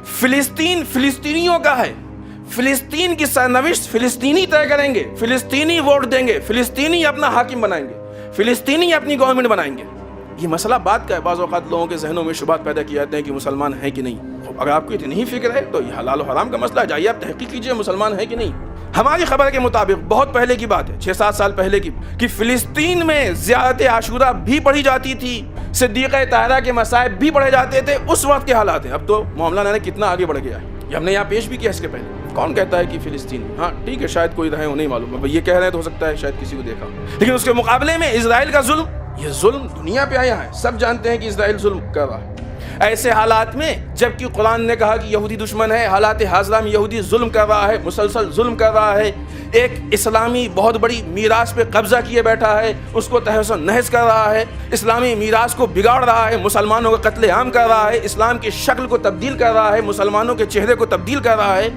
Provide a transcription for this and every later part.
فلسطین فلسطینیوں کا ہے، فلسطین کی سرنوشت فلسطینی طے کریں گے، فلسطینی ووٹ دیں گے، فلسطینی اپنا حاکم بنائیں گے، فلسطینی اپنی گورنمنٹ بنائیں گے۔ یہ مسئلہ بات کا ہے، بعض اوقات لوگوں کے ذہنوں میں شبہات پیدا کیے جاتے ہیں کہ مسلمان ہیں کہ نہیں۔ اگر آپ کو اتنی ہی فکر ہے تو یہ حلال و حرام کا مسئلہ ہے، جائیے آپ تحقیق کیجئے مسلمان ہیں کہ نہیں۔ ہماری خبر کے مطابق بہت پہلے کی بات ہے، 6-7 سال پہلے کی، کہ فلسطین میں زیارت عاشورہ بھی پڑھی جاتی تھی، صدیقہ طاہرہ کے مصائب بھی پڑھے جاتے تھے، اس وقت کے حالات ہیں۔ اب تو معاملہ نے کتنا آگے بڑھ گیا ہے، یہ ہم نے یہاں پیش بھی کیا اس کے پہلے۔ کون کہتا ہے کہ فلسطین، ہاں ٹھیک ہے شاید کوئی رہے ہو نہیں معلوم، یہ کہہ رہے ہیں تو ہو سکتا ہے شاید کسی کو دیکھا، لیکن اس کے مقابلے میں اسرائیل کا ظلم، یہ ظلم دنیا پہ آیا ہے، سب جانتے ہیں کہ اسرائیل ظلم کر رہا ہے۔ ایسے حالات میں جبکہ قرآن نے کہا کہ یہودی دشمن ہے، حالات حاضرہ میں یہودی ظلم کر رہا ہے، مسلسل ظلم کر رہا ہے، ایک اسلامی بہت بڑی میراث پہ قبضہ کیے بیٹھا ہے، اس کو تہس و نہس کر رہا ہے، اسلامی میراث کو بگاڑ رہا ہے، مسلمانوں کا قتل عام کر رہا ہے، اسلام کی شکل کو تبدیل کر رہا ہے، مسلمانوں کے چہرے کو تبدیل کر رہا ہے،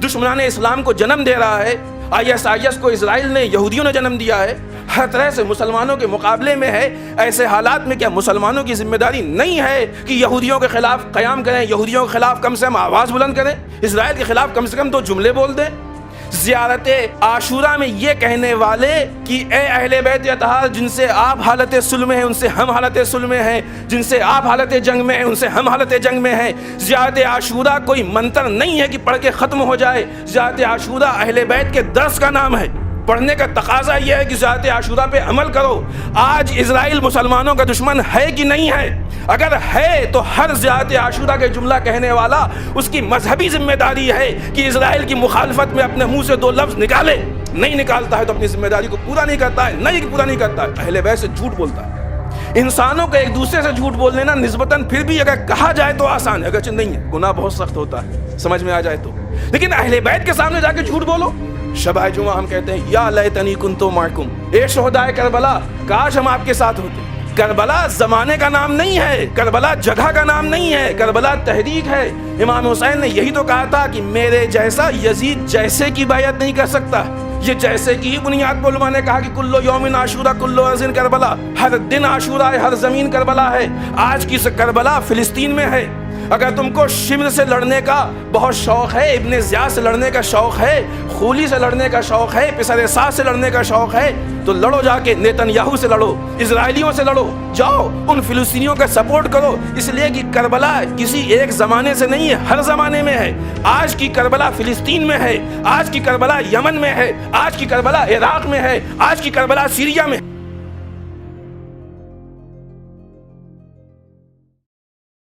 دشمنان اسلام کو جنم دے رہا ہے، IS کو اسرائیل نے، یہودیوں نے جنم دیا ہے، ہر طرح سے مسلمانوں کے مقابلے میں ہے۔ ایسے حالات میں کیا مسلمانوں کی ذمہ داری نہیں ہے کہ یہودیوں کے خلاف قیام کریں، یہودیوں کے خلاف کم سے کم آواز بلند کریں، اسرائیل کے خلاف کم سے کم 2 جملے بول دیں؟ زیارت عاشورہ میں یہ کہنے والے کہ اے اہل بیت اطہار، جن سے آپ حالت صلح میں ہیں ان سے ہم حالت صلح میں ہیں، جن سے آپ حالت جنگ میں ہیں ان سے ہم حالت جنگ میں ہیں۔ زیارت عاشورہ کوئی منتر نہیں ہے کہ پڑھ کے ختم ہو جائے، زیارت عاشورہ اہل بیت کے درس کا نام ہے۔ پڑھنے کا تقاضا یہ ہے کہ زیارت عاشورہ پہ عمل کرو۔ آج اسرائیل مسلمانوں کا دشمن ہے کہ نہیں ہے؟ اگر ہے تو ہر زیارت عاشورہ کے جملہ کہنے والا، اس کی مذہبی ذمہ داری ہے کہ اسرائیل کی مخالفت میں اپنے منہ سے 2 لفظ نکالے۔ نہیں نکالتا ہے تو اپنی ذمہ داری کو پورا نہیں کرتا ہے، نہیں پورا نہیں کرتا ہے، اہل بیت سے جھوٹ بولتا ہے۔ انسانوں کا ایک دوسرے سے جھوٹ بول لینا نسبتاً پھر بھی اگر کہا جائے تو آسان ہے، اگرچہ نہیں ہے، گناہ بہت سخت ہوتا ہے سمجھ میں آ جائے تو، لیکن اہل بیت کے سامنے جا کے جھوٹ بولو۔ شبہ جمعہ ہم کہتے ہیں یا لیتنی کنت معکم، اے شہدائے کربلا، کاش ہم آپ کے ساتھ ہوتے۔ کربلا زمانے کا نام نہیں ہے، کربلا جگہ کا نام نہیں ہے، کربلا تحریک ہے۔ امام حسین نے یہی تو کہا تھا کہ میرے جیسا یزید جیسے کی بیعت نہیں کر سکتا۔ یہ جیسے کی ہی بنیاد پر علماء نے کہا کہ کلو یوم عاشورہ کلو ارض کربلا، ہر دن عاشورہ ہے، ہر زمین کربلا ہے۔ آج کی کربلا فلسطین میں ہے۔ اگر تم کو شمر سے لڑنے کا بہت شوق ہے، ابن زیاد سے لڑنے کا شوق ہے، خولی سے لڑنے کا شوق ہے، پسر سعد سے لڑنے کا شوق ہے، تو لڑو، جا کے نیتن یاہو سے لڑو، اسرائیلیوں سے لڑو، جاؤ ان فلسطینیوں کا سپورٹ کرو، اس لیے کہ کربلا کسی ایک زمانے سے نہیں ہے، ہر زمانے میں ہے۔ آج کی کربلا فلسطین میں ہے، آج کی کربلا یمن میں ہے، آج کی کربلا عراق میں ہے، آج کی کربلا سیریا میں ہے۔